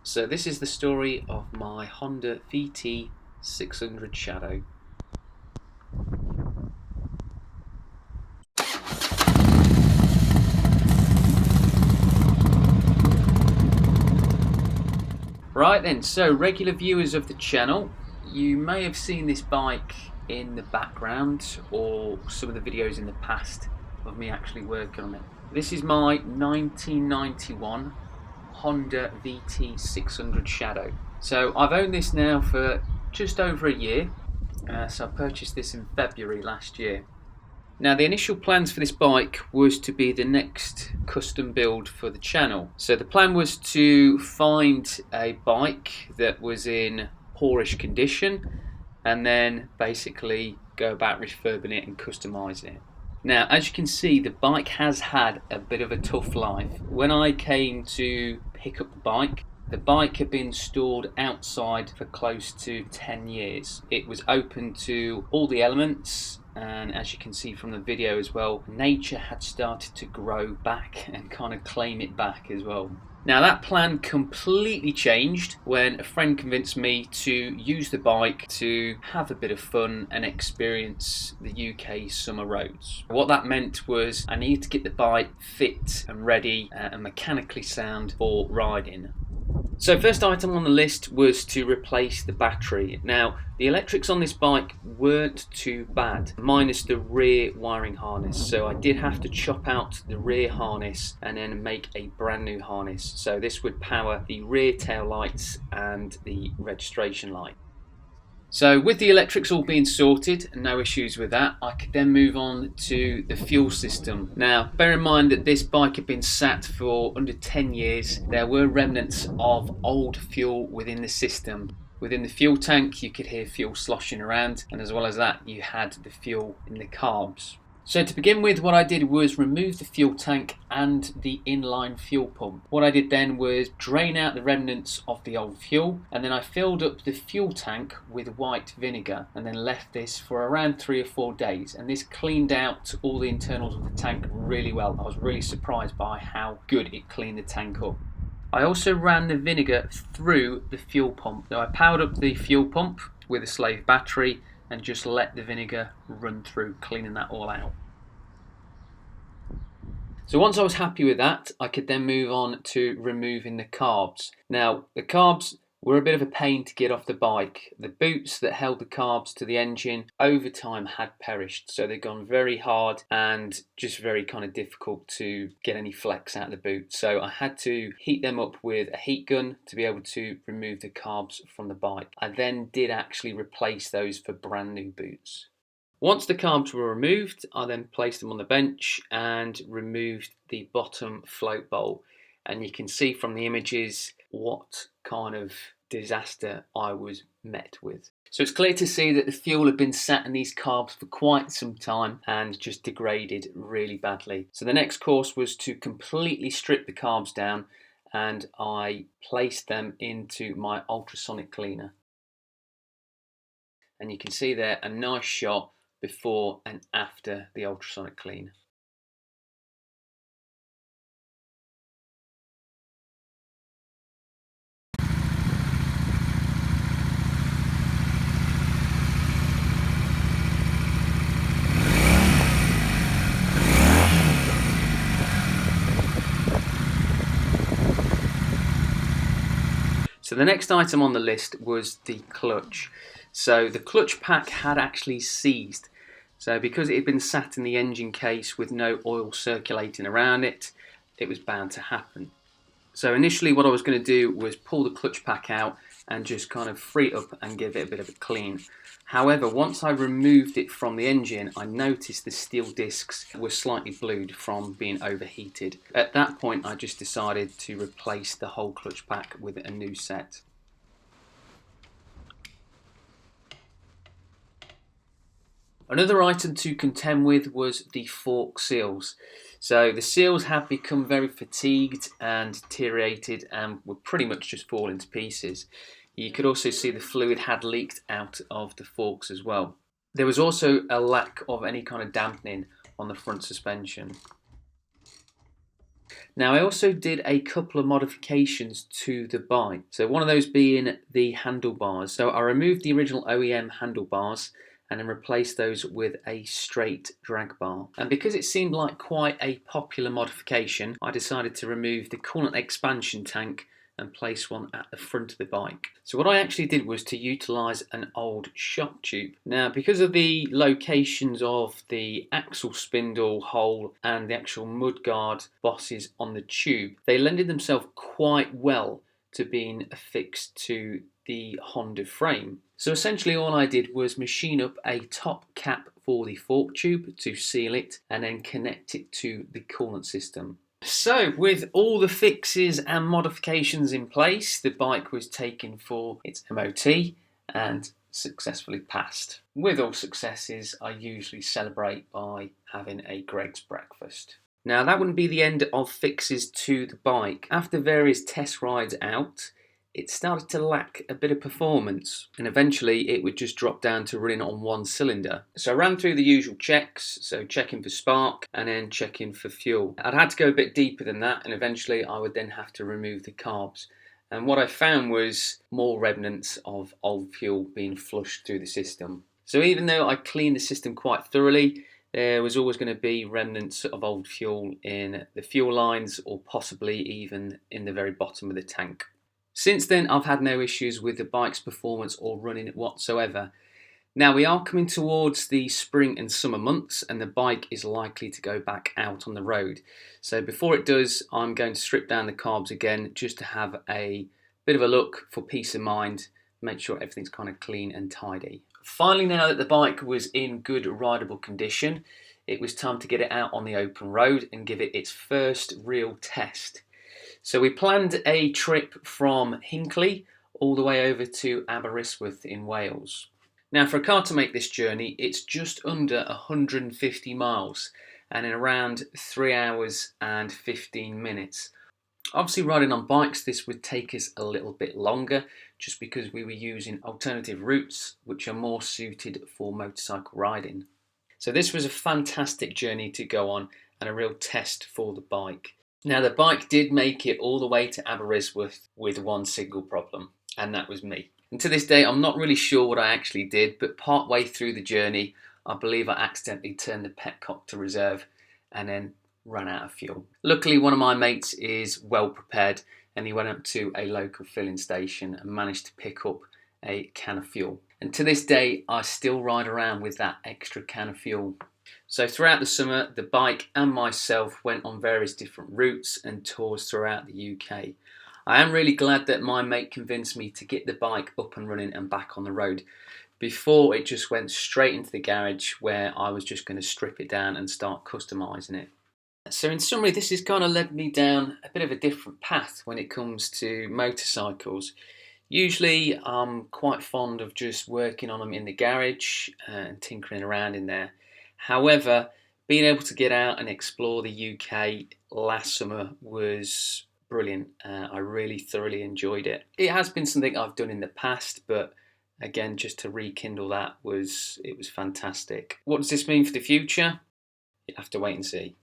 So this is the story of my Honda VT600 Shadow. Right then, so regular viewers of the channel, you may have seen this bike in the background or some of the videos in the past of me actually working on it. This is my 1991 Honda VT600 Shadow. So I've owned this now for just over a year. So I purchased this in February last year. Now the initial plans for this bike was to be the next custom build for the channel. So the plan was to find a bike that was in poorish condition and then basically go about refurbing it and customizing it. Now, as you can see, the bike has had a bit of a tough life. When I came to pick up the bike had been stored outside for close to 10 years. It was open to all the elements, and as you can see from the video as well, nature had started to grow back and kind of claim it back as well. Now that plan completely changed when a friend convinced me to use the bike to have a bit of fun and experience the UK summer roads. What that meant was I needed to get the bike fit and ready and mechanically sound for riding. So first item on the list was to replace the battery. Now the electrics on this bike weren't too bad, minus the rear wiring harness. So I did have to chop out the rear harness and then make a brand new harness. So this would power the rear tail lights and the registration light. So with the electrics all being sorted, no issues with that, I could then move on to the fuel system. Now, bear in mind that this bike had been sat for under 10 years. There were remnants of old fuel within the system. Within the fuel tank, you could hear fuel sloshing around, and as well as that, you had the fuel in the carbs. So to begin with, what I did was remove the fuel tank and the inline fuel pump. What I did then was drain out the remnants of the old fuel, and then I filled up the fuel tank with white vinegar and then left this for around 3 or 4 days, and this cleaned out all the internals of the tank really well. I was really surprised by how good it cleaned the tank up. I also ran the vinegar through the fuel pump. So I powered up the fuel pump with a slave battery and just let the vinegar run through, cleaning that all out. So once I was happy with that, I could then move on to removing the carbs. Now, the carbs were a bit of a pain to get off the bike. The boots that held the carbs to the engine over time had perished, so they'd gone very hard and just very kind of difficult to get any flex out of the boot. So I had to heat them up with a heat gun to be able to remove the carbs from the bike. I then did actually replace those for brand new boots. Once the carbs were removed, I then placed them on the bench and removed the bottom float bowl. And you can see from the images what kind of disaster I was met with. So it's clear to see that the fuel had been sat in these carbs for quite some time and just degraded really badly. So the next course was to completely strip the carbs down, and I placed them into my ultrasonic cleaner. And you can see there a nice shot before and after the ultrasonic clean. So the next item on the list was the clutch. So the clutch pack had actually seized. So because it had been sat in the engine case with no oil circulating around it, it was bound to happen. So initially what I was going to do was pull the clutch pack out and just kind of free it up and give it a bit of a clean. However, once I removed it from the engine, I noticed the steel discs were slightly blued from being overheated. At that point, I just decided to replace the whole clutch pack with a new set. Another item to contend with was the fork seals. So the seals have become very fatigued and deteriorated and were pretty much just falling to pieces. You could also see the fluid had leaked out of the forks as well. There was also a lack of any kind of dampening on the front suspension. Now, I also did a couple of modifications to the bike. So one of those being the handlebars. So I removed the original OEM handlebars and then replaced those with a straight drag bar. And because it seemed like quite a popular modification, I decided to remove the coolant expansion tank and place one at the front of the bike. So what I actually did was to utilise an old shock tube. Now, because of the locations of the axle spindle hole and the actual mudguard bosses on the tube, they lended themselves quite well to being affixed to the Honda frame. So essentially all I did was machine up a top cap for the fork tube to seal it and then connect it to the coolant system. So with all the fixes and modifications in place, the bike was taken for its MOT and successfully passed. With all successes, I usually celebrate by having a Greg's breakfast. Now that wouldn't be the end of fixes to the bike. After various test rides out, it started to lack a bit of performance and eventually it would just drop down to running on one cylinder. So I ran through the usual checks, so checking for spark and then checking for fuel. I'd had to go a bit deeper than that and eventually I would then have to remove the carbs. And what I found was more remnants of old fuel being flushed through the system. So even though I cleaned the system quite thoroughly, there was always going to be remnants of old fuel in the fuel lines or possibly even in the very bottom of the tank. Since then, I've had no issues with the bike's performance or running it whatsoever. Now, we are coming towards the spring and summer months and the bike is likely to go back out on the road. So before it does, I'm going to strip down the carbs again just to have a bit of a look for peace of mind, make sure everything's kind of clean and tidy. Finally, now that the bike was in good rideable condition, it was time to get it out on the open road and give it its first real test. So we planned a trip from Hinckley all the way over to Aberystwyth in Wales. Now for a car to make this journey, it's just under 150 miles and in around 3 hours and 15 minutes. Obviously riding on bikes this would take us a little bit longer just because we were using alternative routes which are more suited for motorcycle riding. So this was a fantastic journey to go on and a real test for the bike. Now the bike did make it all the way to Aberystwyth with one single problem, and that was me. And to this day I'm not really sure what I actually did, but part way through the journey I believe I accidentally turned the petcock to reserve and then ran out of fuel. Luckily one of my mates is well prepared and he went up to a local filling station and managed to pick up a can of fuel. And to this day I still ride around with that extra can of fuel. So throughout the summer, the bike and myself went on various different routes and tours throughout the UK. I am really glad that my mate convinced me to get the bike up and running and back on the road before it just went straight into the garage where I was just going to strip it down and start customising it. So in summary, this has kind of led me down a bit of a different path when it comes to motorcycles. Usually I'm quite fond of just working on them in the garage and tinkering around in there. However, being able to get out and explore the UK last summer was brilliant. I really thoroughly enjoyed it. It has been something I've done in the past, but again, just to rekindle that was fantastic. What does this mean for the future? You'll have to wait and see.